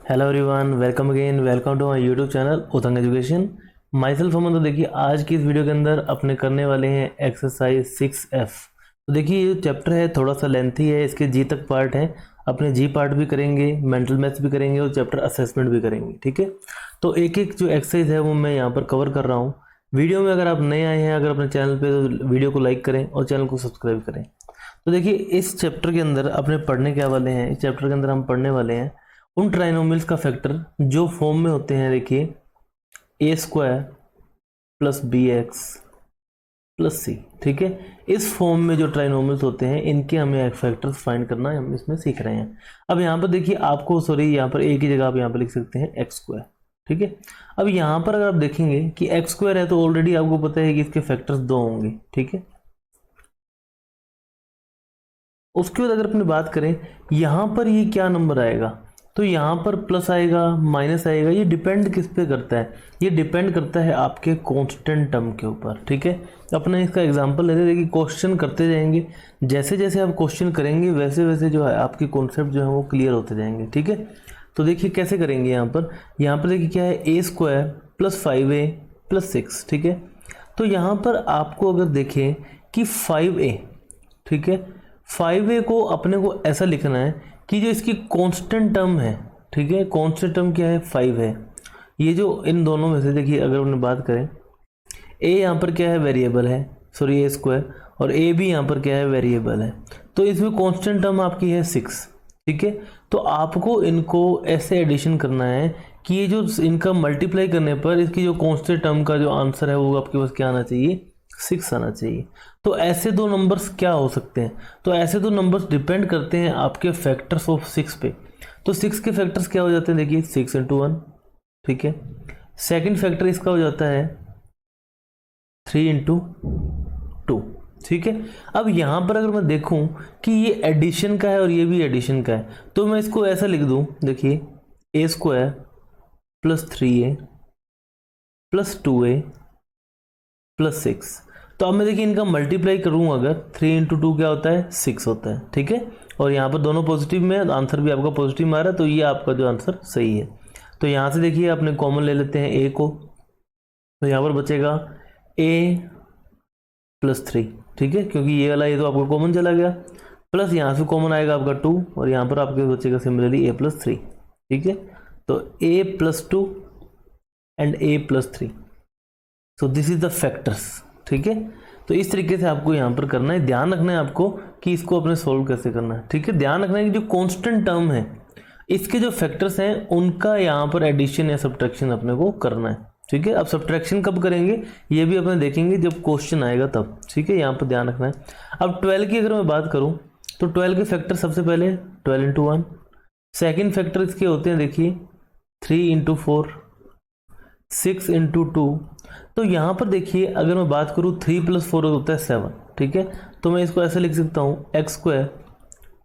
Hello everyone, welcome again, welcome to my YouTube channel Utang education. Myself Aman. तो देखिए आज की इस वीडियो के अंदर अपने करने वाले हैं एक्सरसाइज 6F। तो देखिए ये चैप्टर है थोड़ा सा लेंथी है, इसके जी तक पार्ट है। अपने जी पार्ट भी करेंगे, मेंटल मैथ्स भी करेंगे और चैप्टर असेसमेंट भी करेंगे, ठीक है। तो एक एक जो एक्सरसाइज है वो मैं यहाँ पर कवर कर रहा हूँ वीडियो में। अगर आप नए आए हैं अगर अपने चैनल पर, तो वीडियो को लाइक करें और चैनल को सब्सक्राइब करें। तो देखिए इस चैप्टर के अंदर अपने पढ़ने क्या वाले हैं, इस चैप्टर के अंदर हम पढ़ने वाले हैं उन ट्राइनोमियल्स का फैक्टर जो फॉर्म में होते हैं। देखिए a square plus b x plus c, ठीक है। इस फॉर्म में जो ट्राइनोमियल्स होते हैं इनके हमें फैक्टर्स फाइंड करना है, हम इसमें सीख रहे हैं। अब यहाँ पर देखिए आपको, सॉरी यहाँ पर ए की जगह आप यहाँ पर लिख सकते हैं एक्स स्क्वायर, ठीक है। अब यहाँ पर अगर आप देखेंगे कि एक्स स्क्वायर है तो ऑलरेडी आपको पता है कि इसके फैक्टर्स 2 होंगे, ठीक है। उसके बाद अगर अपनी बात करें यहाँ पर ये क्या नंबर आएगा, तो यहाँ पर प्लस आएगा माइनस आएगा, ये डिपेंड किस पे करता है, ये डिपेंड करता है आपके कांस्टेंट टर्म के ऊपर, ठीक है। अपना इसका एग्जांपल लेते हैं कि क्वेश्चन करते जाएंगे, जैसे जैसे आप क्वेश्चन करेंगे वैसे वैसे जो है आपके कॉन्सेप्ट जो है वो क्लियर होते जाएंगे, ठीक है। तो देखिए कैसे करेंगे यहाँ पर देखिए क्या है, A square plus 5a plus 6, ठीक है। तो यहाँ पर आपको अगर देखें कि 5a, ठीक है, 5a को अपने को ऐसा लिखना है कि जो इसकी कांस्टेंट टर्म है, ठीक है, कांस्टेंट टर्म क्या है 5 है। ये जो इन दोनों में से देखिए अगर उन्हें बात करें, a यहाँ पर क्या है वेरिएबल है, सॉरी ए स्क्वायर, और a भी यहाँ पर क्या है वेरिएबल है। तो इसमें कांस्टेंट टर्म आपकी है 6, ठीक है। तो आपको इनको ऐसे एडिशन करना है कि ये जो इनका मल्टीप्लाई करने पर इसकी जो कांस्टेंट टर्म का जो आंसर है वो आपके पास क्या आना चाहिए, 6 आना चाहिए। तो ऐसे दो नंबर्स क्या हो सकते हैं, तो ऐसे दो नंबर्स डिपेंड करते हैं आपके फैक्टर्स ऑफ 6 पे। तो 6 के फैक्टर्स क्या हो जाते हैं, देखिए 6 × 1, ठीक है। सेकंड फैक्टर इसका हो जाता है 3 × 2, ठीक है। अब यहाँ पर अगर मैं देखूं कि ये एडिशन का है और ये भी एडिशन का है, तो मैं इसको ऐसा लिख दूं, देखिए a square plus 3a plus 2a plus 6। तो अब मैं देखिए इनका मल्टीप्लाई करूँ अगर, 3 × 2 क्या होता है 6 होता है, ठीक है। और यहाँ पर दोनों पॉजिटिव में, आंसर भी आपका पॉजिटिव में आ रहा है, तो ये आपका जो आंसर सही है। तो यहाँ से देखिए अपने कॉमन ले लेते हैं a को, तो यहाँ पर बचेगा a प्लस 3, ठीक है, क्योंकि ये वाला ये तो आपको कॉमन चला गया, प्लस यहाँ से कॉमन आएगा आपका 2 और यहाँ पर आपके बचेगा सिमिलरली a प्लस 3, ठीक है। तो a plus 2 and a plus 3, so this is the factors, ठीक है। तो इस तरीके से आपको यहाँ पर करना है, ध्यान रखना है आपको कि इसको अपने सोल्व कैसे करना है, ठीक है। ध्यान रखना है कि जो कांस्टेंट टर्म है इसके जो फैक्टर्स हैं उनका यहाँ पर एडिशन या सब्ट्रैक्शन अपने को करना है, ठीक है। अब सब्ट्रैक्शन कब करेंगे ये भी अपने देखेंगे जब क्वेश्चन आएगा तब, ठीक है। यहाँ पर ध्यान रखना है। अब 12 की अगर मैं बात करूँ तो 12 के फैक्टर सबसे पहले 12 × 1, सेकेंड फैक्टर इसके होते हैं देखिए 3 × 4, 6 × 2। तो यहाँ पर देखिए अगर मैं बात करूँ 3 + 4 होता है 7, ठीक है। तो मैं इसको ऐसे लिख सकता हूँ x square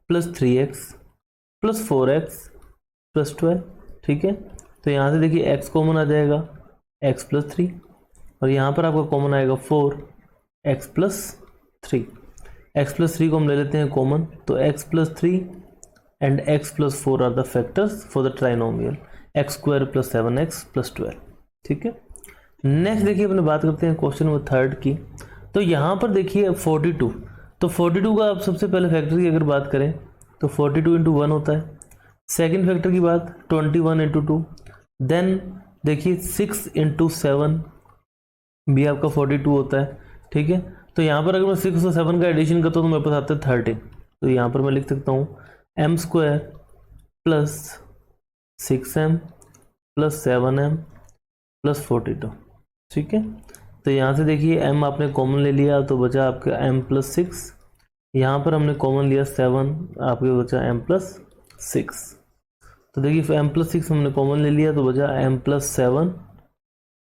plus 3x plus 4x plus 12, ठीक है। तो यहाँ से देखिए x कॉमन आ जाएगा, x प्लस 3, और यहाँ पर आपका कॉमन आएगा 4x प्लस 3। x प्लस 3 को हम ले लेते हैं कॉमन, तो x plus 3 and x plus 4 are the factors for the trinomial x square plus 7x plus 12, ठीक है। नेक्स्ट देखिए अपने बात करते हैं क्वेश्चन नंबर 3 की। तो यहाँ पर देखिए 42, तो 42 का आप सबसे पहले फैक्टर की अगर बात करें तो 42 × 1 होता है। सेकंड फैक्टर की बात 21 × 2, देन देखिए 6 × 7 भी आपका 42 होता है, ठीक है। तो यहाँ पर अगर मैं 6 और 7 का एडिशन करता हूँ तो मेरे पास आता है 13। तो यहाँ पर मैं लिख सकता हूँ m square plus 6m plus 7m plus 42, ठीक है। तो यहाँ से देखिए m आपने कॉमन ले लिया तो बचा आपका m प्लस 6, यहाँ पर हमने कॉमन लिया 7, आपके बचा m प्लस 6। तो देखिए m प्लस 6 हमने कॉमन ले लिया तो बचा m plus 7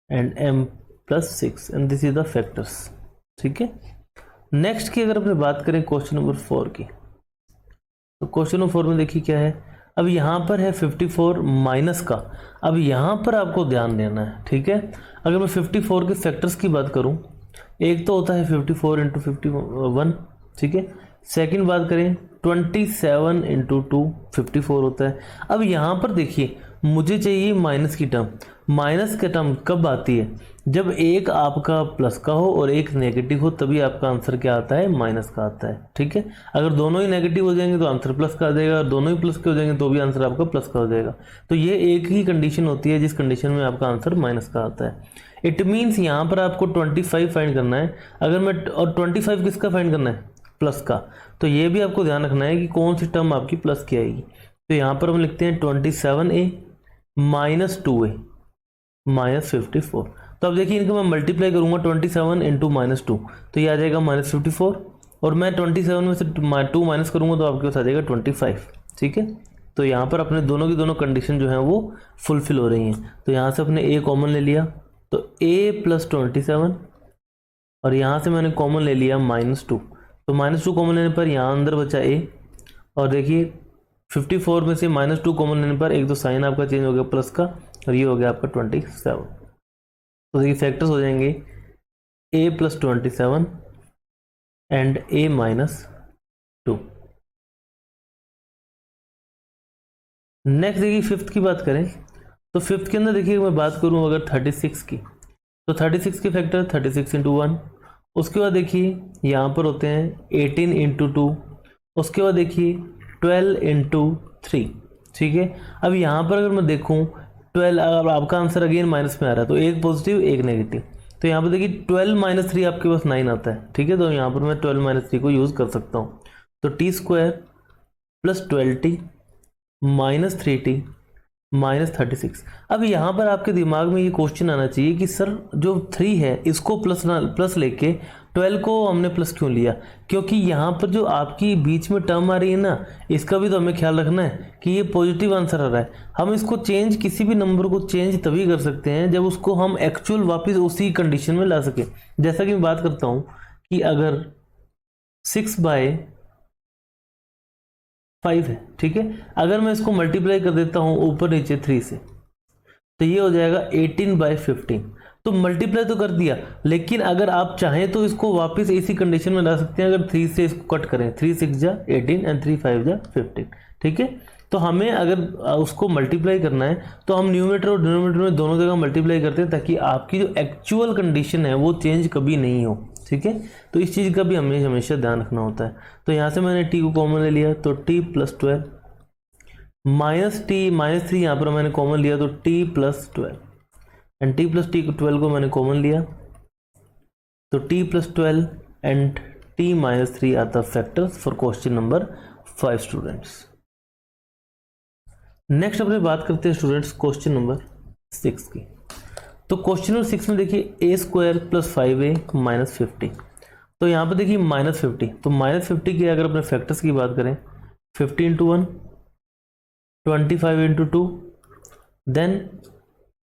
and m plus 6 and this is the factors, ठीक है। नेक्स्ट की अगर अपने बात करें क्वेश्चन नंबर 4 की, तो क्वेश्चन नंबर 4 में देखिए क्या है। अब यहाँ पर है 54 माइनस का, अब यहाँ पर आपको ध्यान देना है, ठीक है। अगर मैं 54 के फैक्टर्स की बात करूँ, एक तो होता है 54 × 51, ठीक है। सेकंड बात करें 27 इंटू 2 54 होता है। अब यहाँ पर देखिए मुझे चाहिए माइनस की टर्म। माइनस का टर्म कब आती है? जब एक आपका प्लस का हो और एक नेगेटिव हो, तभी आपका आंसर क्या आता है? माइनस का आता है। ठीक है, अगर दोनों ही नेगेटिव हो जाएंगे तो आंसर प्लस का आ जाएगा, और दोनों ही प्लस के हो जाएंगे तो भी आंसर आपका प्लस का हो जाएगा। तो ये एक ही कंडीशन होती है जिस कंडीशन में आपका आंसर माइनस का आता है। इट मीन्स यहाँ पर आपको 25 फाइंड करना है। अगर मैं और 25 किसका फाइंड करना है? प्लस का। तो ये भी आपको ध्यान रखना है कि कौन सी टर्म आपकी प्लस की आएगी। तो यहाँ पर हम लिखते हैं 27a माइनस 2a माइनस 54। तो अब देखिए इनको मैं मल्टीप्लाई करूंगा 27 इंटू माइनस 2, तो ये आ जाएगा माइनस 54, और मैं 27 में से 2 माइनस करूंगा तो आपके पास आ जाएगा 25। ठीक है, तो यहाँ पर अपने दोनों की दोनों कंडीशन जो है वो फुलफिल हो रही हैं। तो यहाँ से अपने a कॉमन ले लिया तो a प्लस 27, और यहाँ से मैंने कॉमन ले लिया माइनस 2, तो माइनस 2 कॉमन लेने पर यहाँ अंदर बचा a, और देखिए 54 में से माइनस 2 कॉमन लेने पर एक तो साइन आपका चेंज हो गया प्लस का, और ये हो गया आपका 27। तो देखिए फैक्टर्स हो जाएंगे a plus 27 and a minus 2। Next देखिए फिफ्थ की बात करें तो फिफ्थ के अंदर देखिए मैं बात करूं अगर 36 की, तो 36 के फैक्टर 36 इंटू 1। उसके बाद देखिए यहाँ पर होते हैं 18 इंटू 2। उसके बाद देखिए 12 इंटू 3। ठीक है, अब यहाँ पर अगर मैं देखूँ 12, अगर आपका आंसर अगेन माइनस में आ रहा है तो एक पॉजिटिव एक नेगेटिव, तो यहाँ पर देखिए 12 माइनस 3 आपके पास 9 आता है। ठीक है, तो यहाँ पर मैं 12 माइनस 3 को यूज़ कर सकता हूँ। तो T square plus 12t minus 3t minus 36। अब यहाँ पर आपके दिमाग में ये क्वेश्चन आना चाहिए कि सर जो 3 है इसको प्लस लेके 12 को हमने प्लस क्यों लिया? क्योंकि यहाँ पर जो आपकी बीच में टर्म आ रही है ना, इसका भी तो हमें ख्याल रखना है कि ये पॉजिटिव आंसर आ रहा है। हम इसको चेंज, किसी भी नंबर को चेंज तभी कर सकते हैं जब उसको हम एक्चुअल वापस उसी कंडीशन में ला सके। जैसा कि मैं बात करता हूँ कि अगर 6/5 है, ठीक है, अगर मैं इसको मल्टीप्लाई कर देता हूँ ऊपर नीचे 3 से, तो ये हो जाएगा 18/15। तो मल्टीप्लाई तो कर दिया, लेकिन अगर आप चाहें तो इसको वापस इसी कंडीशन में ला सकते हैं। अगर 3 से इसको कट करें, 3 6 जा 18 एंड 3 5 जा 15। ठीक है, तो हमें अगर उसको मल्टीप्लाई करना है तो हम न्यूमरेटर और डिनोमिनेटर में दोनों जगह मल्टीप्लाई करते हैं, ताकि आपकी जो एक्चुअल कंडीशन है वो चेंज कभी नहीं हो। ठीक है, तो इस चीज़ का भी हमें हमेशा ध्यान रखना होता है। तो यहाँ से मैंने t को कॉमन ले लिया, तो t plus 12 minus T minus 3 यहाँ पर मैंने कॉमन लिया, तो t plus 12 and t plus 12 को मैंने कॉमन लिया, तो t plus 12 and t minus 3 are the factors for question number 5 students. Next अपने बात करते हैं स्टूडेंट्स क्वेश्चन नंबर 6 की। तो क्वेश्चन नंबर 6 में देखिए a square plus 5a minus 50। तो यहाँ पर देखिए माइनस 50, तो माइनस 50 के अगर अपने फैक्टर्स की बात करें 50 इंटू 1, 25 इंटू 2, देन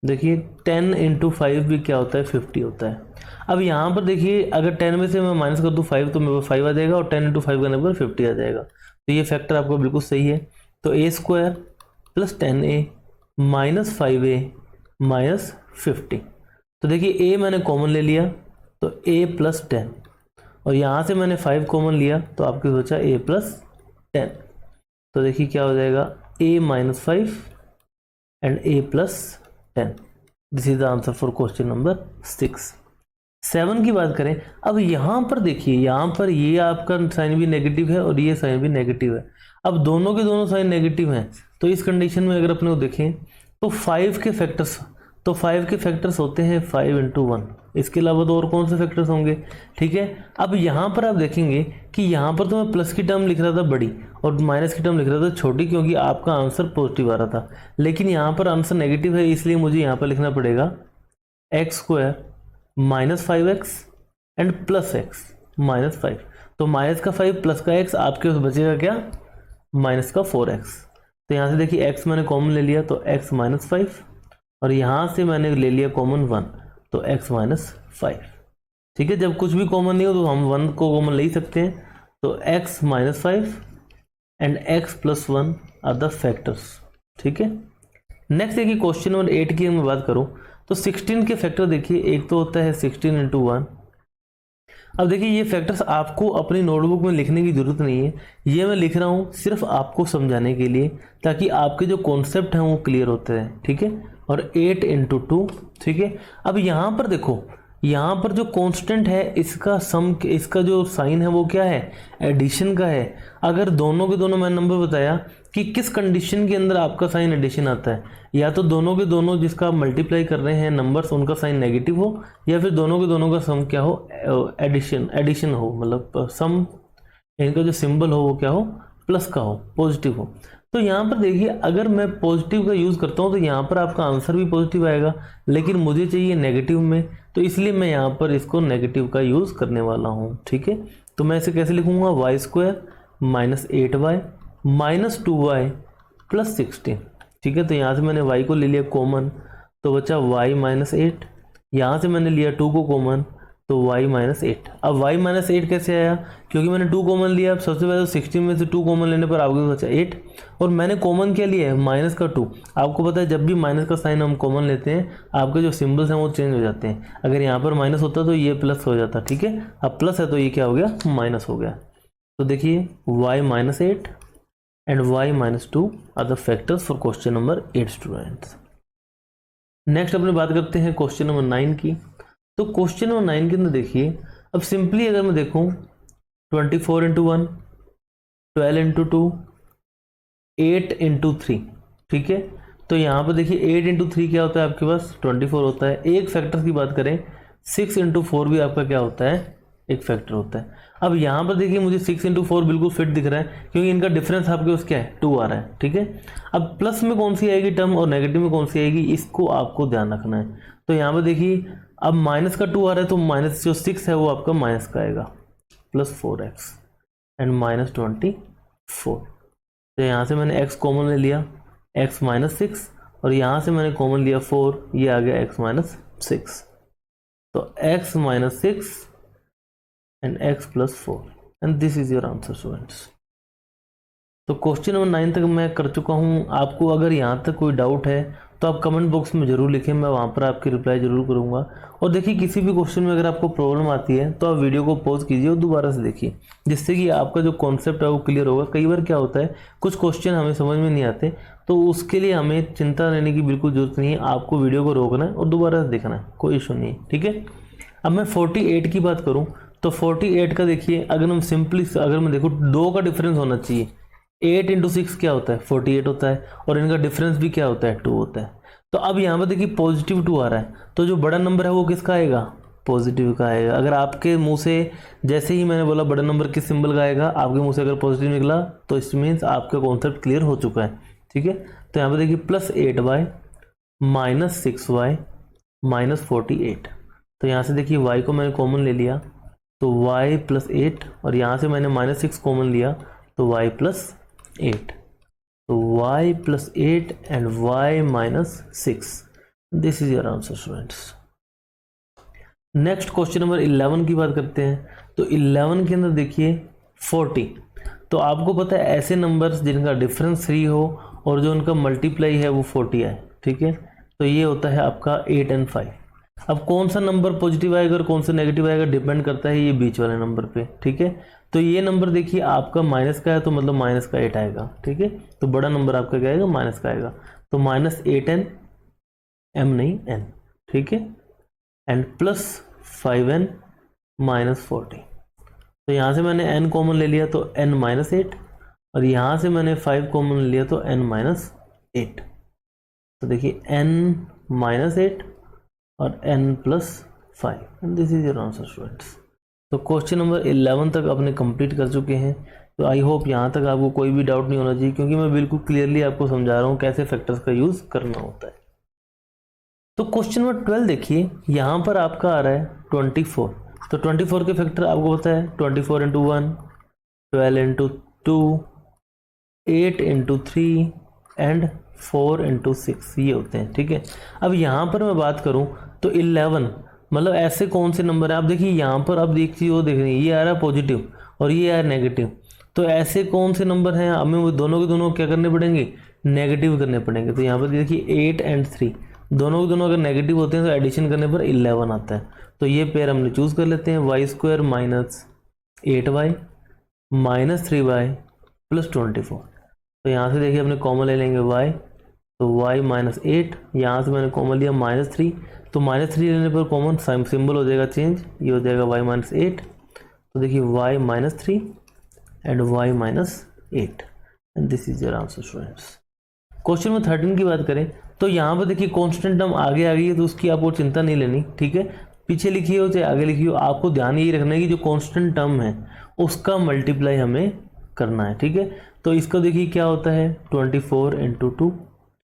देखिए 10 इंटू 5 भी क्या होता है? 50 होता है। अब यहाँ पर देखिए अगर 10 में से मैं माइनस कर दूँ 5 तो मेरे पास 5 आ जाएगा, और 10 इंटू 5 करने पर 50 आ जाएगा। तो ये फैक्टर आपका बिल्कुल सही है। तो a square plus 10a minus 5a minus 50। तो देखिए a मैंने कॉमन ले लिया, तो a प्लस 10, और यहाँ से मैंने 5 कॉमन लिया तो आपके सोचा a प्लस 10। तो देखिए क्या हो जाएगा? a minus 5 and a plus 10। This is the answer for question number 6। 7 की बात करें, अब यहाँ पर देखिए, यहाँ पर ये आपका साइन भी नेगेटिव है और ये साइन भी नेगेटिव है। अब दोनों के दोनों साइन नेगेटिव हैं, तो इस कंडीशन में अगर अपने को देखें तो 5 के फैक्टर्स होते हैं 5 इंटू 1। इसके अलावा तो और कौन से फैक्टर्स होंगे? ठीक है, अब यहाँ पर आप देखेंगे कि यहाँ पर तो मैं प्लस की टर्म लिख रहा था बड़ी और माइनस की टर्म लिख रहा था छोटी, क्योंकि आपका आंसर पॉजिटिव आ रहा था। लेकिन यहाँ पर आंसर नेगेटिव है, इसलिए मुझे यहाँ पर लिखना पड़ेगा x square minus 5x and plus x minus 5। तो माइनस का 5 प्लस का x, आपके पास बचेगा क्या? माइनस का 4x। तो यहाँ से देखिए x मैंने कॉमन ले लिया, तो x माइनस 5, और यहाँ से मैंने ले लिया कॉमन 1, तो x माइनस 5। ठीक है, जब कुछ भी कॉमन नहीं हो तो हम 1 को कॉमन ले ही सकते हैं। तो x minus 5 and x plus 1 are the factors. ठीक है, नेक्स्ट देखिए क्वेश्चन नंबर 8 की मैं बात करूँ तो 16 के फैक्टर देखिए, एक तो होता है 16 इंटू 1, अब देखिए ये फैक्टर्स आपको अपनी नोटबुक में लिखने की ज़रूरत नहीं है, ये मैं लिख रहा हूँ सिर्फ आपको समझाने के लिए, ताकि आपके जो कॉन्सेप्ट हैं वो क्लियर होते हैं, ठीक है। और 8 इंटू 2, ठीक है। अब यहाँ पर देखो, यहाँ पर जो कांस्टेंट है इसका सम, इसका जो साइन है वो क्या है, एडिशन का है। अगर दोनों के दोनों मैंने नंबर बताया कि किस कंडीशन के अंदर आपका साइन एडिशन आता है, या तो दोनों के दोनों जिसका आप मल्टीप्लाई कर रहे हैं नंबर्स उनका साइन नेगेटिव हो, या फिर दोनों के दोनों का सम क्या हो, एडिशन हो, मतलब सम इनका जो सिंबल हो वो क्या हो, प्लस का हो, पॉजिटिव हो। तो यहाँ पर देखिए अगर मैं पॉजिटिव का यूज़ करता हूँ तो यहाँ पर आपका आंसर भी पॉजिटिव आएगा, लेकिन मुझे चाहिए नेगेटिव में, तो इसलिए मैं यहाँ पर इसको नेगेटिव का यूज़ करने वाला हूँ, ठीक है। तो मैं इसे कैसे लिखूँगा, y² minus 8y minus 2y plus 16, ठीक है। तो यहाँ से मैंने y को ले लिया कॉमन, तो बचा y माइनस 8, यहाँ से मैंने लिया 2 को कॉमन, तो y माइनस 8। अब y माइनस 8 कैसे आया, क्योंकि मैंने 2 कॉमन लिया। अब सबसे पहले तो 16 में से 2 कॉमन लेने पर आपके बचा 8, और मैंने कॉमन क्या लिया है, माइनस का 2। आपको पता है जब भी माइनस का साइन हम कॉमन लेते हैं आपके जो सिम्बल्स हैं वो चेंज हो जाते हैं। अगर यहाँ पर माइनस होता तो ये प्लस हो जाता, ठीक है। अब प्लस है तो ये क्या हो गया, माइनस हो गया। तो देखिए y minus 8 and y minus 2 are the factors for question number 8 students. Next अपने बात करते हैं क्वेश्चन नंबर 9 की। तो क्वेश्चन नंबर 9 के अंदर देखिए, अब सिंपली अगर मैं देखूं 24 इंटू 1, 12 इंटू 2, 8 इंटू 3, ठीक है। तो यहाँ पर देखिए 8 इंटू 3 क्या होता है आपके पास, 24 होता है। एक फैक्टर की बात करें 6 इंटू 4 भी आपका क्या होता है, एक फैक्टर होता है। अब यहाँ पर देखिए मुझे 6 इंटू 4 बिल्कुल फिट दिख रहा है, क्योंकि इनका डिफरेंस आपके पास क्या है, 2 आ रहा है, ठीक है। अब प्लस में कौन सी आएगी टर्म और नेगेटिव में कौन सी आएगी, इसको आपको ध्यान रखना है। तो यहाँ पर देखिए अब माइनस का 2 आ रहा है, तो माइनस जो 6 है वो आपका माइनस का आएगा, प्लस 4x एंड माइनस 24। तो यहाँ से मैंने x कॉमन ले लिया, x माइनस 6, और यहाँ से मैंने कॉमन लिया 4, ये आ गया x माइनस 6। तो x minus 6 and x plus 4, and this is your answer students. तो क्वेश्चन नंबर 9 तक मैं कर चुका हूँ। आपको अगर यहाँ तक कोई डाउट है तो आप कमेंट बॉक्स में ज़रूर लिखें, मैं वहाँ पर आपकी रिप्लाई ज़रूर करूँगा। और देखिए किसी भी क्वेश्चन में अगर आपको प्रॉब्लम आती है तो आप वीडियो को पॉज कीजिए और दोबारा से देखिए, जिससे कि आपका जो कॉन्सेप्ट है वो क्लियर होगा। कई बार क्या होता है कुछ क्वेश्चन हमें समझ में नहीं आते, तो उसके लिए हमें चिंता लेने की बिल्कुल ज़रूरत नहीं है। आपको वीडियो को रोकना है और दोबारा से देखना है, कोई इशू नहीं है, ठीक है। अब मैं 48 की बात करूँ तो 48 का देखिए, अगर हम सिंपली अगर मैं देखूँ 2 का डिफरेंस होना चाहिए। 8 इंटू 6 क्या होता है, 48 होता है, और इनका डिफरेंस भी क्या होता है, 2 होता है। तो अब यहाँ पर देखिए पॉजिटिव 2 आ रहा है, तो जो बड़ा नंबर है वो किसका आएगा, पॉजिटिव का आएगा। अगर आपके मुंह से जैसे ही मैंने बोला बड़ा नंबर किस सिंबल का आएगा, आपके मुंह से अगर पॉजिटिव निकला तो इस मीन्स आपका कॉन्सेप्ट क्लियर हो चुका है, ठीक है। तो यहाँ पर देखिए plus 8y minus 6y minus 48। तो यहाँ से देखिए y को मैंने कॉमन ले लिया, तो y प्लस 8, और यहाँ से मैंने माइनस 6 कॉमन लिया, तो y प्लस 8। तो y plus 8 and y minus 6, this is your answer students. Next question number 11 की बात करते हैं। तो 11 के अंदर देखिए 40। तो आपको पता है ऐसे नंबर्स जिनका डिफरेंस 3 हो और जो उनका मल्टीप्लाई है वो 40 है, ठीक है। तो ये होता है आपका 8 एंड 5। अब कौन सा नंबर पॉजिटिव आएगा और कौन सा नेगेटिव आएगा डिपेंड करता है ये बीच वाले नंबर पे, ठीक है। तो ये नंबर देखिए आपका माइनस का है, तो मतलब माइनस का 8 आएगा, ठीक है। तो बड़ा नंबर आपका क्या आएगा, माइनस का आएगा। तो माइनस 8n, m नहीं n, ठीक है, एंड प्लस 5n माइनस 40। तो यहाँ से मैंने n कॉमन ले लिया तो n माइनस 8, और यहाँ से मैंने 5 कॉमन ले लिया तो n माइनस 8। तो देखिए n माइनस 8 और n plus 5, and this is your answer students. तो क्वेश्चन नंबर 11 तक अपने कंप्लीट कर चुके हैं। तो आई होप यहाँ तक आपको कोई भी डाउट नहीं होना चाहिए, क्योंकि मैं बिल्कुल क्लियरली आपको समझा रहा हूँ कैसे फैक्टर्स का यूज़ करना होता है। तो क्वेश्चन नंबर 12 देखिए, यहाँ पर आपका आ रहा है 24। तो 24 के फैक्टर आपको पता है 24 into 1, 12 into 2, 8 into 3 and 4 into 6, ये होते हैं, ठीक है। अब यहाँ पर मैं बात करूँ तो 11 मतलब ऐसे कौन से नंबर है, आप देखिए यहाँ पर अब एक चीज़ वो देख रही है, ये आ रहा है पॉजिटिव और ये आ रहा है नेगेटिव। तो ऐसे कौन से नंबर हैं, हमें वो दोनों के दोनों क्या करने पड़ेंगे, नेगेटिव करने पड़ेंगे। तो यहाँ पर देखिए 8 एंड 3, दोनों के दोनों अगर नेगेटिव होते हैं तो एडिशन करने पर 11 आता है। तो ये पेयर हमने चूज कर लेते हैं, Y square minus 8y minus 3y plus 24। तो यहाँ से देखिए अपने कॉमन ले लेंगे y, तो y माइनस 8, यहाँ से मैंने कॉमन लिया माइनस 3, तो माइनस 3 लेने पर कॉमन सिंबल हो जाएगा चेंज, ये हो जाएगा y माइनस 8। तो देखिए y minus 3 and y minus 8 and this is your answer students. Question number 13 की बात करें तो यहाँ पर देखिए कांस्टेंट टर्म आगे आ गई है, तो उसकी आपको चिंता नहीं लेनी, ठीक है। पीछे लिखी हो चाहे आगे लिखी हो, आपको ध्यान यही रखना है कि जो कांस्टेंट टर्म है उसका मल्टीप्लाई हमें करना है, ठीक है। तो इसका देखिए क्या होता है 24 इंटू 2,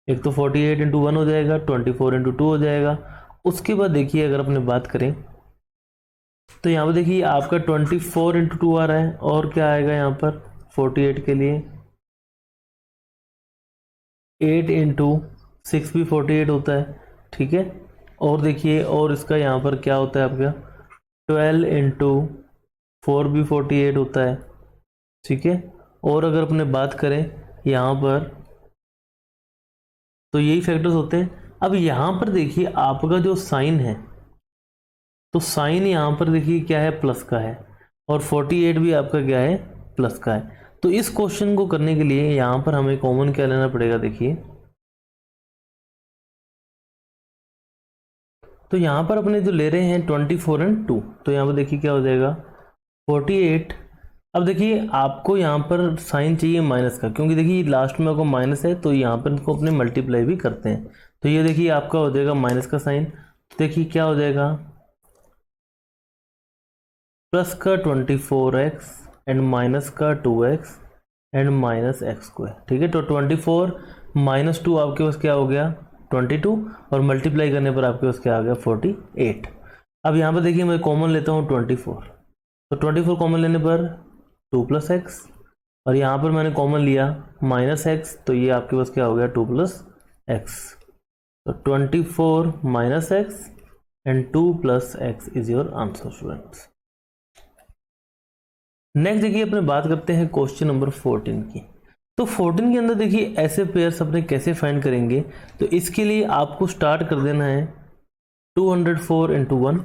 एक तो 48 इंटू 1 हो जाएगा, 24 इंटू 2 हो जाएगा। उसके बाद देखिए अगर अपने बात करें तो यहाँ पर देखिए आपका 24 इंटू 2 आ रहा है, और क्या आएगा यहाँ पर 48 के लिए 8 इंटू 6 भी 48 होता है, ठीक है। और देखिए और इसका यहाँ पर क्या होता है आपका 12 इंटू 4 भी 48 होता है, ठीक है। और अगर अपने बात करें यहाँ पर तो यही फैक्टर्स होते हैं। अब यहाँ पर देखिए आपका जो साइन है, तो साइन यहाँ पर देखिए क्या है प्लस का है, और 48 भी आपका क्या है प्लस का है। तो इस क्वेश्चन को करने के लिए यहाँ पर हमें कॉमन क्या लेना पड़ेगा, देखिए तो यहाँ पर अपने जो ले रहे हैं 24 एंड 2, तो यहाँ पर देखिए क्या हो जाएगा 48। अब देखिए आपको यहाँ पर साइन चाहिए माइनस का, क्योंकि देखिए लास्ट में आपको माइनस है, तो यहाँ पर इसको अपने मल्टीप्लाई भी करते हैं। तो ये देखिए आपका हो जाएगा माइनस का साइन, तो देखिए क्या हो जाएगा प्लस का 24x एंड माइनस का 2x and minus x square, ठीक है। तो 24 माइनस 2 आपके पास क्या हो गया 22, और मल्टीप्लाई करने पर आपके पास क्या आ गया 48। अब यहाँ पर देखिए मैं कॉमन लेता हूँ 24, तो 24 कॉमन लेने पर 2 प्लस एक्स, और यहाँ पर मैंने कॉमन लिया माइनस एक्स, तो ये आपके पास क्या हो गया 2 प्लस एक्स। तो 24 minus x and 2 plus x is your answer students. Next देखिए अपने बात करते हैं क्वेश्चन नंबर 14 की। तो 14 के अंदर देखिए ऐसे पेयर्स अपने कैसे फाइंड करेंगे, तो इसके लिए आपको स्टार्ट कर देना है 204 इंटू 1,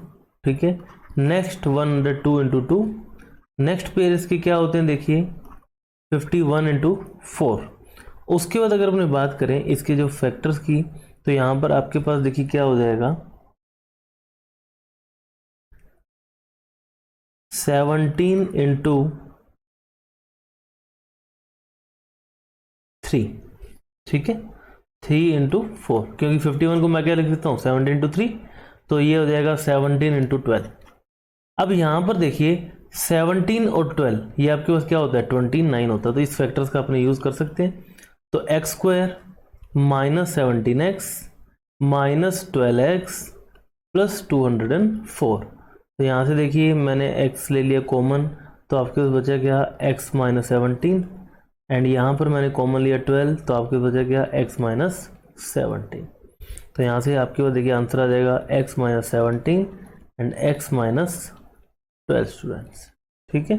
ठीक है। नेक्स्ट 102 इंटू 2, नेक्स्ट पेयर इसके क्या होते हैं देखिए 51 इंटू 4। उसके बाद अगर अपने बात करें इसके जो फैक्टर्स की, तो यहाँ पर आपके पास देखिए क्या हो जाएगा 17 इंटू 3, ठीक है 3 इंटू 4, क्योंकि 51 को मैं क्या लिख देता हूँ 17 इंटू 3, तो ये हो जाएगा 17 इंटू 12। अब यहाँ पर देखिए 17 और 12 ये आपके पास क्या होता है 29 होता है, तो इस फैक्टर्स का अपने यूज़ कर सकते हैं। तो X square minus 17x minus 12x plus 204। तो यहाँ से देखिए मैंने x ले लिया कॉमन, तो आपके पास बचा क्या x माइनस 17, एंड यहाँ पर मैंने कॉमन लिया 12, तो आपके पास बचा क्या x माइनस 17। तो यहाँ से आपके पास देखिए आंसर आ जाएगा x minus 17 and x minus 12 students, ठीक है।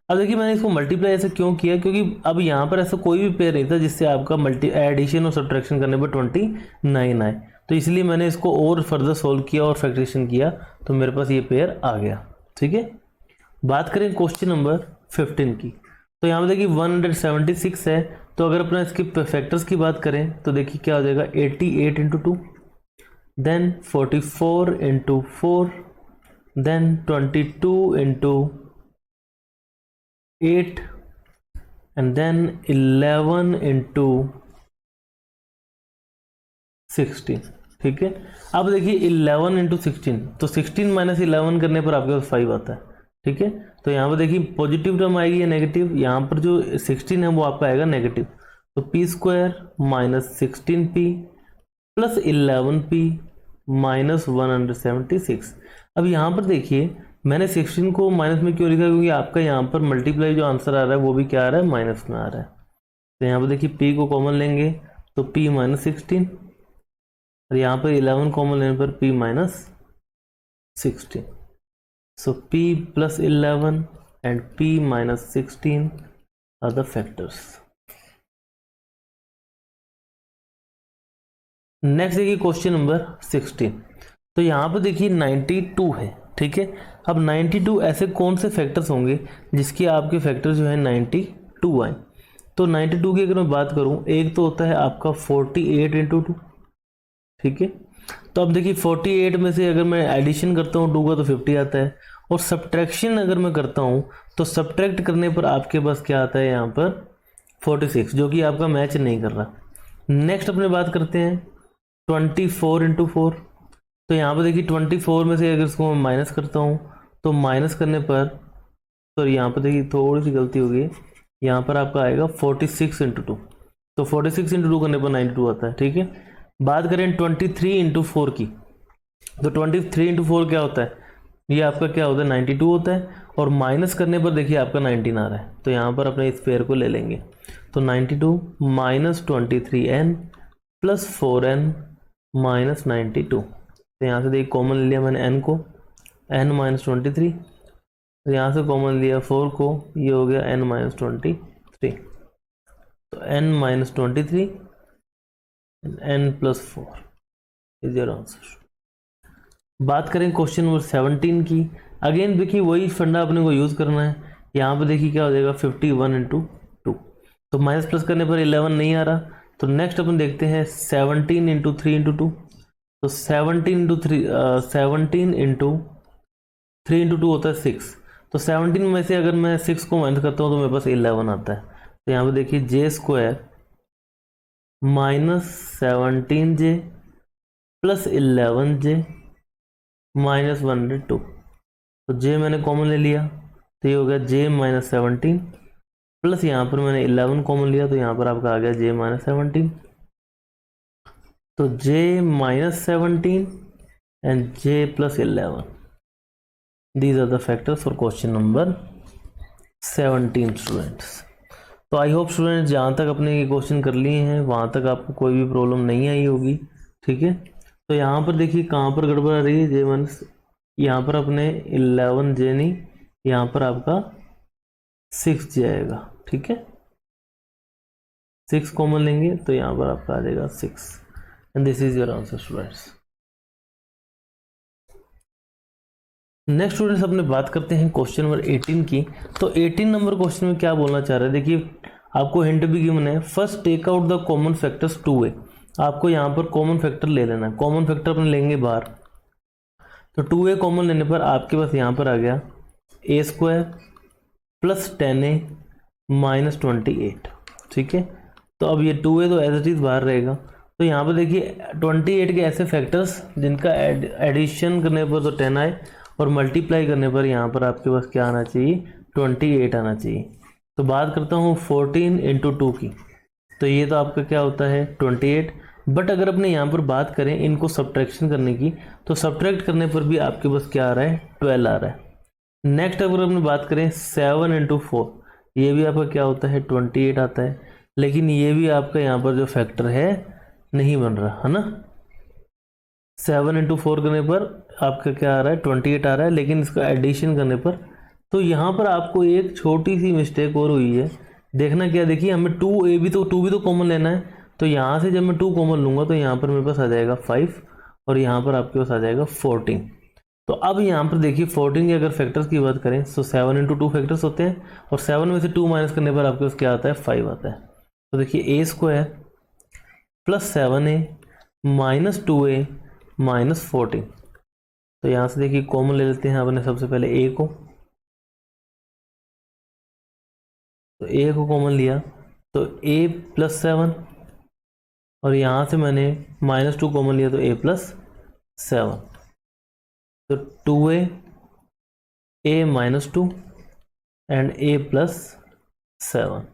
अब देखिए मैंने इसको मल्टीप्लाई ऐसे क्यों किया, क्योंकि अब यहाँ पर ऐसा कोई भी पेयर नहीं था जिससे आपका एडिशन और सब्ट्रैक्शन करने पर 29 आए, तो इसलिए मैंने इसको और फर्दर सोल्व किया और फैक्टरेशन किया, तो मेरे पास ये पेयर आ गया, ठीक है। बात करें क्वेश्चन नंबर 15 की, तो यहाँ पर देखिए 176 है, तो अगर अपना इसके फैक्टर्स की बात करें तो देखिए क्या हो जाएगा 88 into 2, then 44 into 4, then 22 into 8 and then 11 into 16, ठीक है। अब देखिए 11 इंटू 16, तो 16 माइनस 11 करने पर आपके पास 5 आता है, ठीक है। तो यहाँ पर देखिए पॉजिटिव टर्म आएगी या नेगेटिव, यहाँ पर जो 16 है वो आपका आएगा नेगेटिव, तो P square minus 16p plus 11p minus 176। अब यहाँ पर देखिए मैंने 16 को माइनस में क्यों लिखा, क्योंकि आपका यहाँ पर मल्टीप्लाई जो आंसर आ रहा है वो भी क्या आ रहा है माइनस में आ रहा है। तो यहाँ पर देखिए p को कॉमन लेंगे तो p माइनस 16, और यहाँ पर 11 कॉमन लेने पर p minus 16। So p plus 11 and p minus 16 are the factors. Next देखिए क्वेश्चन नंबर 16। तो यहाँ पर देखिए 92 है, ठीक है। अब 92 ऐसे कौन से फैक्टर्स होंगे जिसके आपके फैक्टर जो है 92 आए। तो 92 की अगर मैं बात करूँ, एक तो होता है आपका 48 इंटू 2, ठीक है। तो अब देखिए 48 में से अगर मैं एडिशन करता हूँ 2 का तो 50 आता है, और सब्ट्रैक्शन अगर मैं करता हूँ तो सब्ट्रैक्ट करने पर आपके पास क्या आता है यहाँ पर 46, जो कि आपका मैच नहीं कर रहा। नेक्स्ट अपने बात करते हैं 24 इंटू 4। तो यहाँ पर देखिए 24 में से अगर इसको मैं माइनस करता हूँ तो माइनस करने पर, सॉरी यहाँ पर देखिए थोड़ी सी गलती हो गई, यहाँ पर आपका आएगा 46 इंटू 2। तो 46 इंटू 2 करने पर 92 आता है, ठीक है। बात करें 23 इंटू 4 की, तो 23 इंटू 4 क्या होता है, ये आपका क्या होता है 92 होता है, और माइनस करने पर देखिए आपका 19 आ रहा है। तो यहाँ पर अपने इस पेयर को ले लेंगे, तो 92 minus 23n plus 4n minus 92। तो यहाँ से देखिए कॉमन लिया मैंने n को, n माइनस 23, तो यहाँ से कॉमन लिया 4 को, ये हो गया n माइनस 23। तो n minus 23 n plus 4 is your answer. बात करें क्वेश्चन नंबर 17 की, अगेन देखिए वही फंडा अपने को यूज़ करना है। यहाँ पर देखिए क्या हो जाएगा 51 इंटू 2, तो माइनस प्लस करने पर 11 नहीं आ रहा। तो नेक्स्ट अपन देखते हैं 17 इंटू 3 इंटू 2। तो 17 इंटू 3 17 इंटू 3 इंटू 2 होता है 6। तो 17 में से अगर मैं 6 को माइनस करता हूँ तो मेरे पास 11 आता है। तो यहाँ पे देखिए J square minus 17j plus 11j minus 102। तो j मैंने कॉमन ले लिया, तो ये हो गया j माइनस 17 प्लस यहाँ पर मैंने 11 कॉमन लिया, तो यहाँ पर आपका आ गया j माइनस 17। तो j minus 17 and j plus 11, these are the factors for question number 17 students. तो आई होप स्टूडेंट्स जहाँ तक अपने ये क्वेश्चन कर लिए हैं वहाँ तक आपको कोई भी प्रॉब्लम नहीं आई होगी, ठीक है। तो यहाँ पर देखिए कहाँ पर गड़बड़ आ रही है, जे माइनस, यहाँ पर अपने 11j नहीं, यहाँ पर आपका 6j आएगा, ठीक है। 6 कॉमन लेंगे तो यहाँ पर आपका आ जाएगा 6 and this is your answer students. Next students अपने बात करते हैं क्वेश्चन नंबर 18 की। तो 18 नंबर क्वेश्चन में क्या बोलना चाह रहे हैं, देखिए आपको हिंट भी गिवन है, first take out the common factors 2a। आपको यहाँ पर कॉमन फैक्टर ले लेना है, कॉमन फैक्टर अपने लेंगे बाहर। तो 2a कॉमन लेने पर आपके पास यहाँ पर आ गया a square plus 10a minus 28, ठीक है। तो अब ये 2a तो एज इट इज बाहर रहेगा। तो यहाँ पर देखिए 28 के ऐसे फैक्टर्स जिनका एडिशन करने पर तो 10 आए, और मल्टीप्लाई करने पर यहाँ पर आपके पास क्या आना चाहिए 28 आना चाहिए। तो बात करता हूँ 14 इंटू 2 की, तो ये तो आपका क्या होता है 28। बट अगर अपने यहाँ पर बात करें इनको सब्ट्रैक्शन करने की, तो सब्ट्रैक्ट करने पर भी आपके पास क्या आ रहा है 12 आ रहा है। नेक्स्ट अगर अपने बात करें 7 इंटू 4, ये भी आपका क्या होता है 28 आता है, लेकिन ये भी आपका यहाँ पर जो फैक्टर है नहीं बन रहा है ना। 7 इंटू 4 करने पर आपका क्या आ रहा है 28 आ रहा है, लेकिन इसका एडिशन करने पर, तो यहाँ पर आपको एक छोटी सी मिस्टेक और हुई है। देखना क्या, देखिए हमें 2a भी तो 2 भी तो कॉमन लेना है। तो यहाँ से जब मैं 2 कॉमन लूँगा तो यहाँ पर मेरे पास आ जाएगा 5 और यहाँ पर आपके पास आ जाएगा 14। तो अब यहाँ पर देखिए 14 के अगर फैक्टर्स की बात करें तो 7 इंटू 2 फैक्टर्स होते हैं, और 7 में से 2 माइनस करने पर आपके पास क्या आता है 5 आता है। तो देखिए a square plus 7a minus 2a minus 14। तो यहाँ से देखिए कॉमन ले लेते हैं अपने सबसे पहले a को, तो a को कॉमन लिया तो a प्लस 7, और यहाँ से मैंने माइनस 2 कॉमन लिया तो a प्लस 7। तो 2a a minus 2 and a plus 7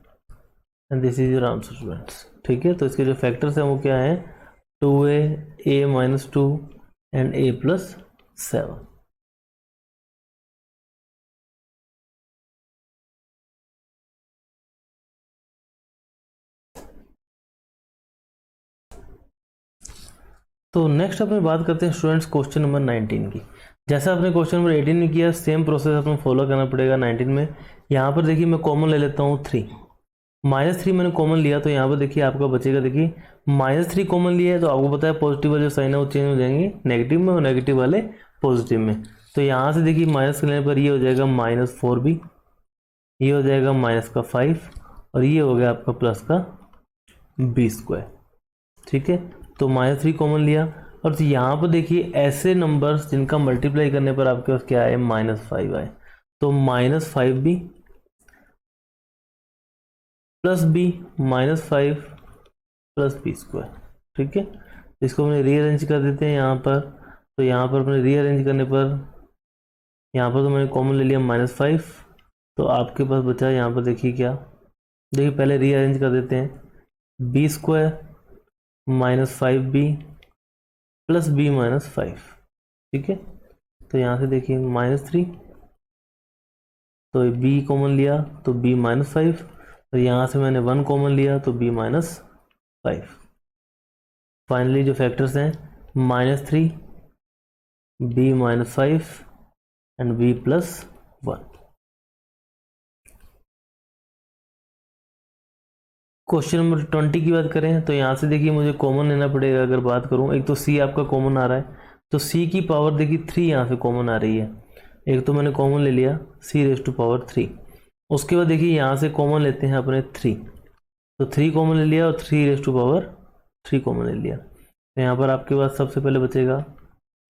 and this is your answer students, ठीक है। तो इसके जो फैक्टर्स हैं वो क्या है 2a a minus 2 and a plus 7। तो नेक्स्ट अपने बात करते हैं स्टूडेंट्स क्वेश्चन नंबर 19 की। जैसा आपने क्वेश्चन नंबर 18 में किया सेम प्रोसेस अपने फॉलो करना पड़ेगा 19 में। यहाँ पर देखिए मैं कॉमन ले लेता हूँ 3, -3 मैंने कॉमन लिया तो यहाँ पर देखिए आपका बचेगा, देखिए -3 कॉमन लिया है तो आपको पता है पॉजिटिव वाले जो साइन है वो चेंज हो जाएंगे नेगेटिव में और नेगेटिव वाले पॉजिटिव में। तो यहाँ से देखिए माइनस लेने पर ये हो जाएगा -4b, ये हो जाएगा -5 और ये हो गया आपका प्लस का b²। ठीक है, तो -3 कॉमन लिया और यहाँ पर देखिए ऐसे नंबर्स जिनका मल्टीप्लाई करने पर आपके पास क्या आए, -5 आए। तो -5b plus b -5 plus b²। ठीक है, इसको हमने रीअरेंज कर देते हैं यहाँ पर। तो यहाँ पर अपने रीअरेंज करने पर यहाँ पर तो मैंने कॉमन ले लिया -5, तो आपके पास बचा यहाँ पर देखिए क्या, देखिए पहले रीअरेंज कर देते हैं, b² -5b प्लस b -5। ठीक है, तो यहाँ से देखिए -3, तो b कॉमन लिया तो b -5 और यहाँ से मैंने 1 कॉमन लिया तो b -5। फाइनली जो फैक्टर्स हैं -3, b -5 and b +1। Question number 20 की बात करें तो यहाँ से देखिए मुझे कॉमन लेना पड़ेगा। अगर बात करूँ, एक तो c आपका कॉमन आ रहा है तो c की पावर देखिए 3 यहाँ से कॉमन आ रही है, एक तो मैंने कॉमन ले लिया c⁻3। उसके बाद देखिए यहाँ से कॉमन लेते हैं अपने 3, तो 3 कॉमन ले लिया और 3⁻3 कॉमन ले लिया। तो यहाँ पर आपके पास सबसे पहले बचेगा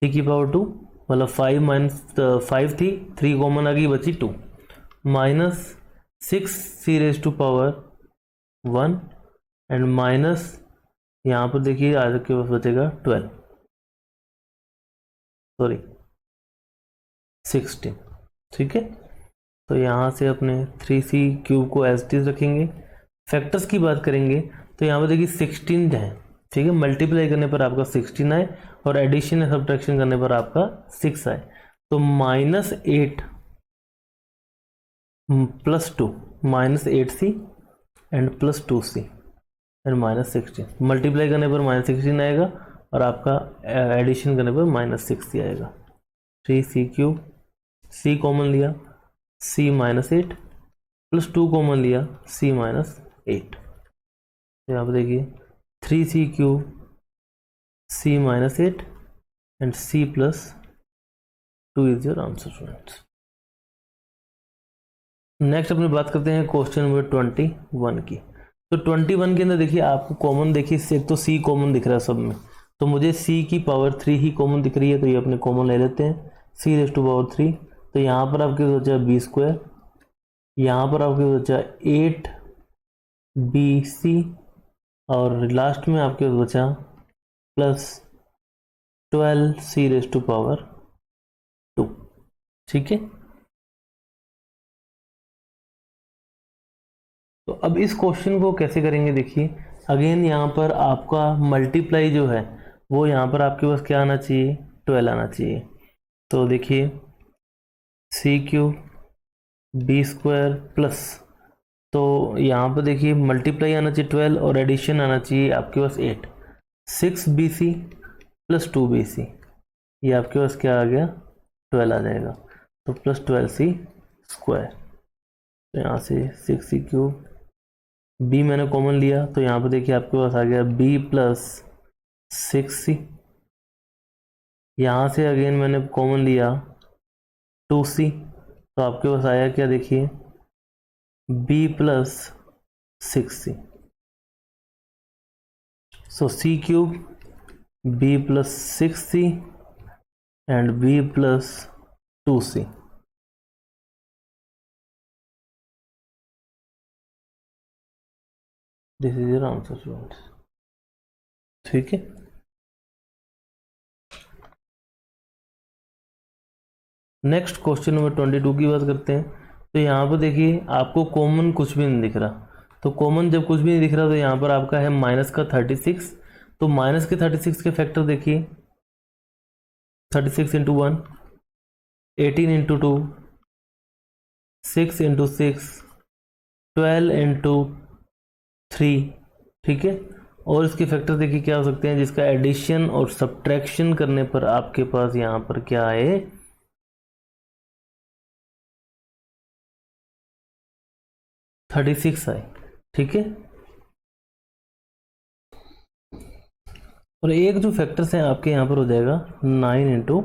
3⁻2, मतलब 5 थी, 3 कॉमन आ गई, बची 2 -6c⁻1 एंड माइनस यहाँ पर देखिए आज के पास बचेगा 16। ठीक है, तो यहाँ से अपने 3c³ को एज इट इज रखेंगे। फैक्टर्स की बात करेंगे तो यहाँ पर देखिए 16 है। ठीक है, मल्टीप्लाई करने पर आपका 16 आए और एडिशन या सब्ट्रैक्शन करने पर आपका 6 आए। तो -8 + 2 -8c and +2c and -16, multiply करने पर -16 आएगा और आपका एडिशन करने पर -60 आएगा। 3c³ c कॉमन लिया c -8 + 2 कॉमन लिया c -8। तो यहाँ पर देखिए 3c³ c -8 and c +2 is your answer students. Next अपनी बात करते हैं क्वेश्चन नंबर 21 की। तो 21 के अंदर देखिए आपको कॉमन, देखिए एक तो c कॉमन दिख रहा है सब में, तो मुझे c की पावर 3 ही कॉमन दिख रही है, तो ये अपने कॉमन ले लेते हैं c⁻3। तो यहाँ पर आपके बचा b², यहाँ पर आपके बचा 8bc और लास्ट में आपके बचा +12c⁻²। ठीक है, तो अब इस क्वेश्चन को कैसे करेंगे, देखिए अगेन यहाँ पर आपका मल्टीप्लाई जो है वो यहाँ पर आपके पास क्या आना चाहिए, 12 आना चाहिए। तो देखिए c³ b² प्लस, तो यहाँ पर देखिए मल्टीप्लाई आना चाहिए 12 और एडिशन आना चाहिए आपके पास 8, 6bc + 2bc, ये आपके पास क्या आ गया, 12 आ जाएगा, तो +12c²। तो यहाँ से 6c³ b मैंने कॉमन लिया तो यहाँ पर देखिए आपके पास आ गया b + 6c। यहाँ से अगेन मैंने कॉमन लिया 2c, तो आपके पास आया क्या, देखिए b + 6c। So c³ b + 6c and b + 2c। This is your answer students. ठीक है, नेक्स्ट क्वेश्चन नंबर 22 की बात करते हैं। तो यहाँ पर देखिए आपको कॉमन कुछ भी नहीं दिख रहा, तो कॉमन जब कुछ भी नहीं दिख रहा तो यहाँ पर आपका है -36। तो -36 के फैक्टर देखिए, 36 × 1, 18 × 2, 6 × 6, 12 × 3। ठीक है, और इसके फैक्टर देखिए क्या हो सकते हैं, जिसका एडिशन और सब्ट्रैक्शन करने पर आपके पास यहाँ पर क्या आए, 36 आए। ठीक है। और एक जो फैक्टर्स हैं आपके यहाँ पर हो जाएगा 9 इंटू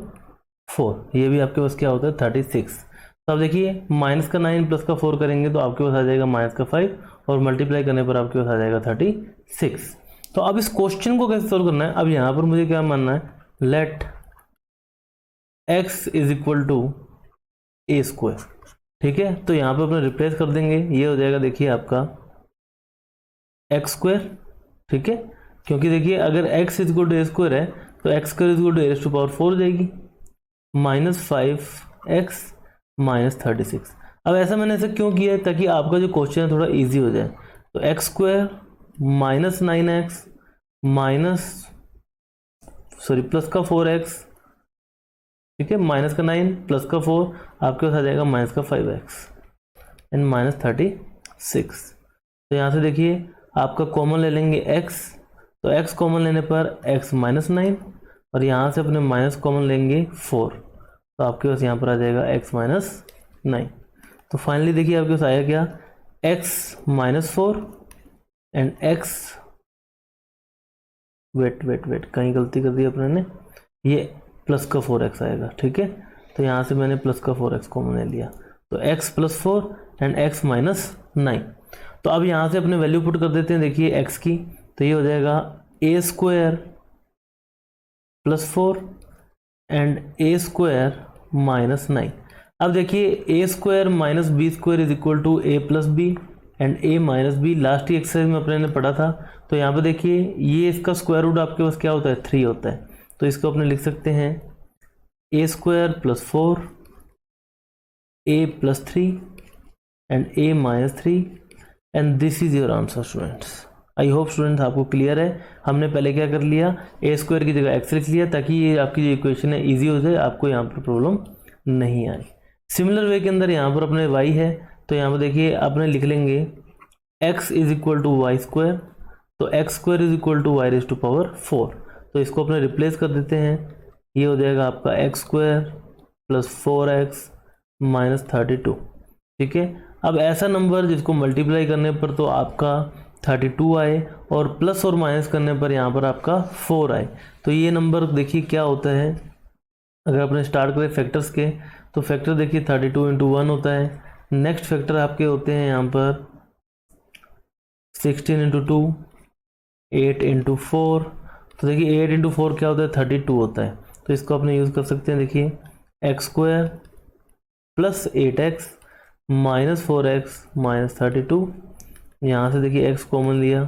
4, ये भी आपके पास क्या होता है 36। तो अब देखिए माइनस का 9 प्लस का 4 करेंगे तो आपके पास आ जाएगा माइनस का 5 और मल्टीप्लाई करने पर आपके पास आ जाएगा 36। तो अब इस क्वेश्चन को कैसे सोल्व करना है, अब यहाँ पर मुझे क्या मानना है, let x is equal to A square. ठीक है, तो यहाँ पर अपने रिप्लेस कर देंगे, ये हो जाएगा देखिए आपका एक्स स्क्वायर। ठीक है, क्योंकि देखिए अगर x is equal to A square है तो X square is equal to A to power 4 हो जाएगी, -5x माइनस 36। अब ऐसा मैंने ऐसा क्यों किया है, ताकि आपका जो क्वेश्चन है थोड़ा इजी हो जाए। तो X square minus 9x plus का 4x, ठीक है, माइनस का 9 प्लस का 4 आपके पास आ जाएगा माइनस का 5x एंड माइनस 36। तो यहाँ से देखिए आपका कॉमन ले लेंगे x, तो x कॉमन लेने पर x माइनस 9 और यहाँ से अपने माइनस कॉमन लेंगे 4, तो आपके पास यहाँ पर आ जाएगा x माइनस 9। तो फाइनली देखिए आपके पास आया क्या, x minus 4 and x, wait कहीं गलती कर दी अपने ने, ये प्लस का 4x आएगा। ठीक है, तो यहाँ से मैंने प्लस का 4x कॉमन ले लिया, तो x plus 4 and x minus 9। तो अब यहाँ से अपने वैल्यू पुट कर देते हैं देखिए x की, तो ये हो जाएगा a square plus 4 and a square minus 9। अब देखिए a square minus B square is equal to a plus B and a minus B, last ही एक्सरसाइज में अपने ने पढ़ा था। तो यहाँ पे देखिए ये इसका स्क्वायर रूट आपके पास क्या होता है, 3 होता है, तो इसको अपने लिख सकते हैं a square plus 4 a plus 3 and a minus 3 and this is your answer students. I hope students आपको क्लियर है। हमने पहले क्या कर लिया, a स्क्वायर की जगह x लिख लिया ताकि ये आपकी जो इक्वेशन है ईजी हो जाए, आपको यहाँ पर प्रॉब्लम नहीं आए। सिमिलर वे के अंदर यहाँ पर अपने y है, तो यहाँ पर देखिए आपने लिख लेंगे x is equal to Y square, तो x square is equal to Y raise to power 4, तो इसको अपने रिप्लेस कर देते हैं, ये हो जाएगा आपका x square plus 4x minus 32। ठीक है, अब ऐसा नंबर जिसको मल्टीप्लाई करने पर तो आपका 32 आए और प्लस और माइनस करने पर यहाँ पर आपका 4 आए, तो ये नंबर देखिए क्या होता है। अगर आपने स्टार्ट करें फैक्टर्स के, तो फैक्टर देखिए 32 इंटू 1 होता है। नेक्स्ट फैक्टर आपके होते हैं यहाँ पर 16 इंटू 2, 8 इंटू 4, तो देखिए 8 इंटू 4 क्या होता है, 32 होता है, तो इसको अपने यूज़ कर सकते हैं। देखिए x square plus 8x minus 4x minus 32, यहाँ से देखिए x कॉमन लिया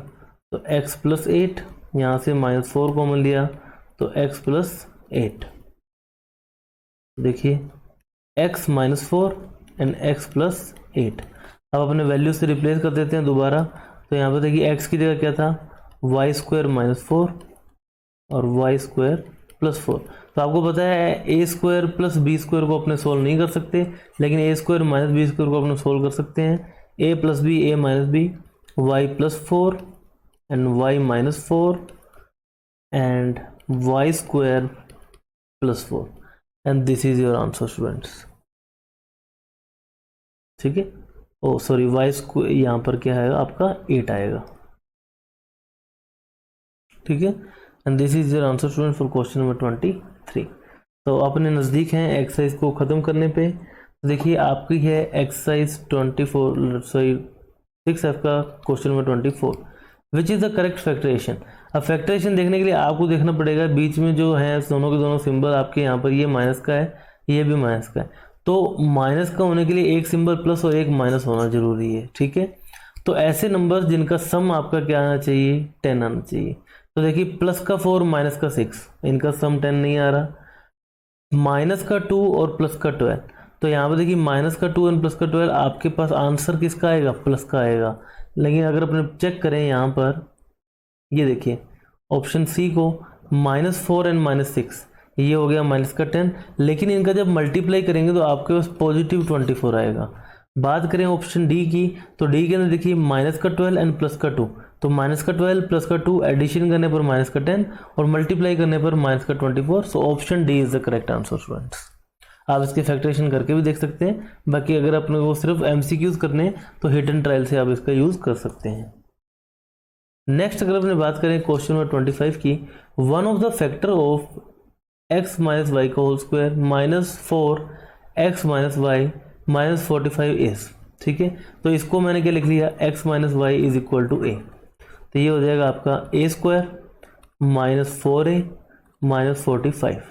तो x प्लस 8, यहाँ से माइनस 4 कॉमन लिया तो x प्लस 8, देखिए x minus 4 and x plus 8। अब अपने वैल्यू से रिप्लेस कर देते हैं दोबारा, तो यहाँ पर देखिए x की जगह क्या था, वाई स्क्वायर माइनस 4 और वाई स्क्वायर प्लस 4। तो आपको पता है A square plus B square को अपने सोल्व नहीं कर सकते, लेकिन A square minus B square को अपने सोल्व कर सकते हैं। A plus B, A minus B, Y plus 4 and Y minus 4 and Y square plus 4 and this is your answer students. ठीक है, ओ सॉरी, वाई स्क्वायर यहाँ पर क्या है आपका 8 आएगा। ठीक है, and this is your answer student for question number 23। तो अपने नज़दीक हैं एक्सरसाइज को ख़त्म करने पे। देखिए आपकी है एक्सरसाइज 6 आपका question number 24, which is the correct factorisation. अब फैक्टरेशन देखने के लिए आपको देखना पड़ेगा बीच में जो है दोनों के दोनों सिंबल आपके यहाँ पर, ये माइनस का है, ये भी माइनस का है, तो माइनस का होने के लिए एक सिंबल प्लस और एक माइनस होना जरूरी है। ठीक है, तो ऐसे नंबर्स जिनका सम आपका क्या आना चाहिए, 10 आना चाहिए। तो देखिए प्लस का 4 माइनस का 6, इनका सम 10 नहीं आ रहा। माइनस का 2 और प्लस का 12, तो यहाँ पर देखिए माइनस का 2 एंड प्लस का 12, आपके पास आंसर किसका आएगा, प्लस का आएगा। लेकिन अगर अपने चेक करें यहाँ पर, ये देखिए ऑप्शन सी को -4 एंड -6, ये हो गया माइनस का 10, लेकिन इनका जब मल्टीप्लाई करेंगे तो आपके पास पॉजिटिव 24 आएगा। बात करें ऑप्शन डी की, तो डी के अंदर देखिए माइनस का 12 एंड प्लस का 2, तो माइनस का 12 प्लस का 2 एडिशन करने पर माइनस का 10 और मल्टीप्लाई करने पर माइनस का 24। So option D is the correct answer students. आप इसके फैक्टरेशन करके भी देख सकते हैं, बाकी अगर अपने को सिर्फ MCQs करने हैं तो हिट एंड ट्रायल से आप इसका यूज़ कर सकते हैं। नेक्स्ट अगर अपने बात करें क्वेश्चन नंबर 25 की, one of the factor of x minus Y का whole square minus 4x minus Y minus 45 is, ठीक है। तो इसको मैंने क्या लिख लिया, x minus Y is equal to A. तो ये हो जाएगा आपका a square minus 4a minus 45।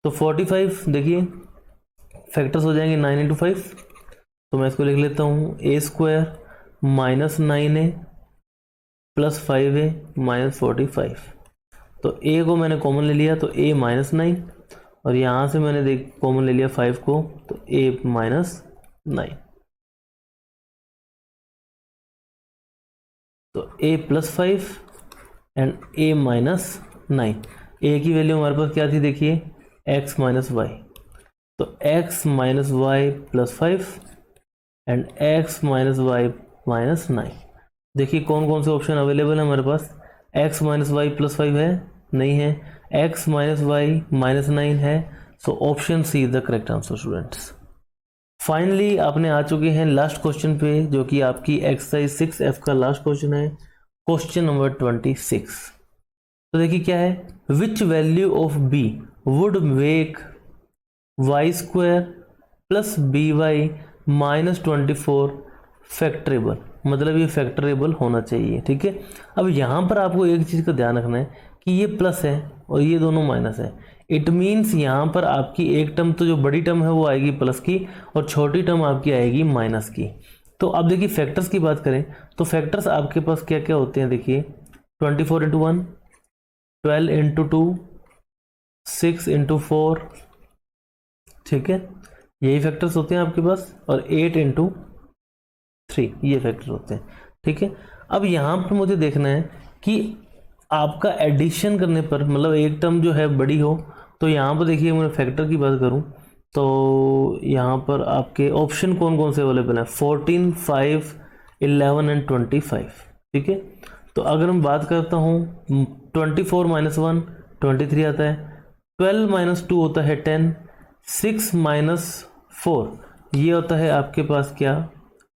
तो 45 देखिए फैक्टर्स हो जाएंगे 9 इंटू 5, तो मैं इसको लिख लेता हूँ a square minus 9a plus 5a minus 45। तो a को मैंने कॉमन ले लिया तो a माइनस 9, और यहाँ से मैंने देख कॉमन ले लिया 5 को, तो a माइनस 9। तो a plus 5 and a minus 9। a की वैल्यू हमारे पास क्या थी देखिए, x माइनस वाई। तो x minus Y plus 5 and x minus Y minus 9। देखिए कौन कौन से ऑप्शन अवेलेबल है हमारे पास, x माइनस वाई प्लस 5 है, नहीं है, x माइनस वाई माइनस 9 है। So option C is the correct answer students. Finally आपने आ चुके हैं लास्ट क्वेश्चन पे, जो कि आपकी एक्सरसाइज 6F का लास्ट क्वेश्चन है, क्वेश्चन नंबर 26। तो देखिए क्या है, which value of b would make Y square plus B Y minus 24 factorable, मतलब ये फैक्टरेबल होना चाहिए, ठीक है। अब यहाँ पर आपको एक चीज़ का ध्यान रखना है कि ये प्लस है और ये दोनों माइनस है। इट मीन्स यहाँ पर आपकी एक टर्म तो जो बड़ी टर्म है वो आएगी प्लस की, और छोटी टर्म आपकी आएगी माइनस की। तो अब देखिए फैक्टर्स की बात करें तो फैक्टर्स आपके पास क्या क्या होते हैं, देखिए 24 इंटू 1, 12 इंटू 2, 6 इंटू 4, ठीक है, यही फैक्टर्स होते हैं आपके पास, और 8 इंटू 3 ये फैक्टर होते हैं, ठीक है। अब यहाँ पर मुझे देखना है कि आपका एडिशन करने पर, मतलब एक टर्म जो है बड़ी हो, तो यहाँ पर देखिए मैं फैक्टर की बात करूँ तो यहाँ पर आपके ऑप्शन कौन कौन से अवेलेबल हैं, 14, 5, 11 एंड 25, ठीक है। तो अगर मैं बात करता हूँ 24 माइनस 1 23 आता है, 12 माइनस 2 होता है 10, 6 माइनस 4 ये होता है आपके पास क्या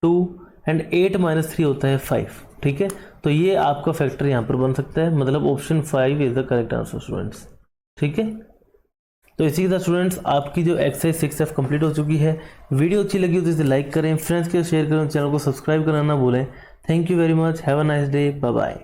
2, एंड 8 माइनस 3 होता है 5, ठीक है। तो ये आपका फैक्टर यहाँ पर बन सकता है, मतलब option 5 is the correct answer students, ठीक है। तो इसी के साथ स्टूडेंट्स आपकी जो एक्सरसाइज 6F कंप्लीट हो चुकी है। वीडियो अच्छी लगी हो तो इसे लाइक करें, फ्रेंड्स के साथ शेयर करें, चैनल को सब्सक्राइब करना ना भूलें। Thank you very much, have a nice day, bye bye.